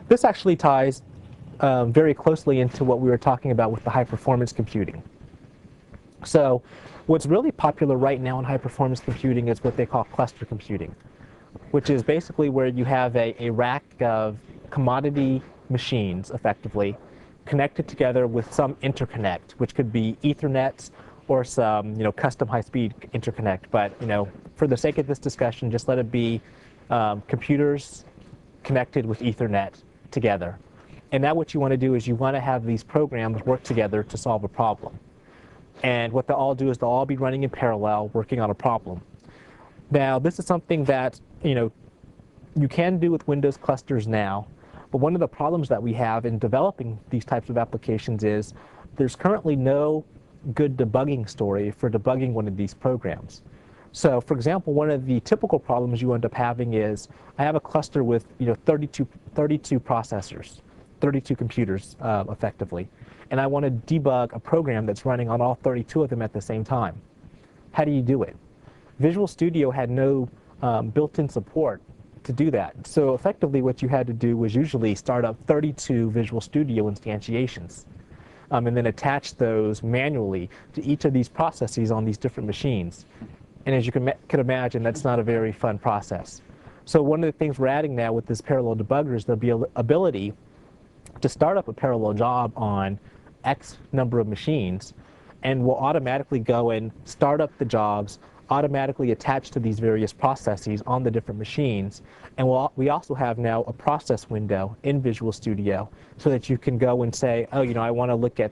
This actually ties very closely into what we were talking about with the high-performance computing. So what's really popular right now in high-performance computing is what they call cluster computing, which is basically where you have a rack of commodity machines, effectively, connected together with some interconnect, which could be Ethernets or some custom high-speed interconnect. But for the sake of this discussion, just let it be computers connected with Ethernet together. And now what you want to do is you want to have these programs work together to solve a problem. And what they'll all do is they'll all be running in parallel, working on a problem. Now, this is something that you can do with Windows clusters now, but one of the problems that we have in developing these types of applications is there's currently no good debugging story for debugging one of these programs. So, for example, one of the typical problems you end up having is I have a cluster with 32 processors, 32 computers effectively, and I want to debug a program that's running on all 32 of them at the same time. How do you do it? Visual Studio had no built-in support to do that. So effectively what you had to do was usually start up 32 Visual Studio instantiations and then attach those manually to each of these processes on these different machines. And as you can imagine, that's not a very fun process. So one of the things we're adding now with this parallel debugger is there'll be an ability to start up a parallel job on X number of machines, and we'll automatically go and start up the jobs, automatically attach to these various processes on the different machines. And we also have now a process window in Visual Studio so that you can go and say, oh, I want to look at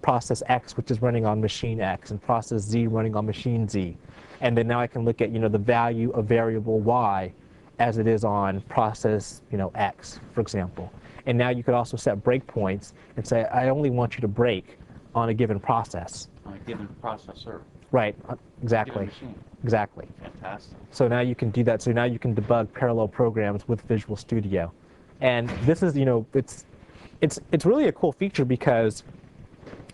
process X, which is running on machine X, and process Z running on machine Z. And then now I can look at the value of variable Y as it is on process X, for example. And now you could also set breakpoints and say, I only want you to break on a given process. On a given processor. Right, exactly. Machine. Exactly. Fantastic. So now you can do that. So now you can debug parallel programs with Visual Studio. And this is, it's really a cool feature because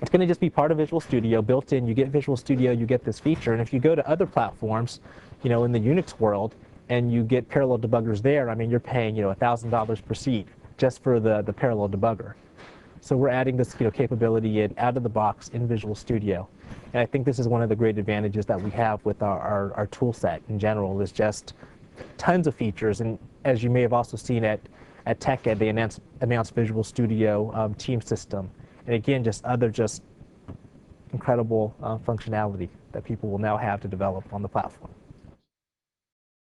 it's going to just be part of Visual Studio, built in. You get Visual Studio, you get this feature. And if you go to other platforms, in the Unix world, and you get parallel debuggers there, I mean, you're paying, $1,000 per seat just for the parallel debugger. So we're adding this, capability in out of the box in Visual Studio. And I think this is one of the great advantages that we have with our tool set in general, is just tons of features. And as you may have also seen at TechEd, they announced Visual Studio Team System. And again, just incredible functionality that people will now have to develop on the platform.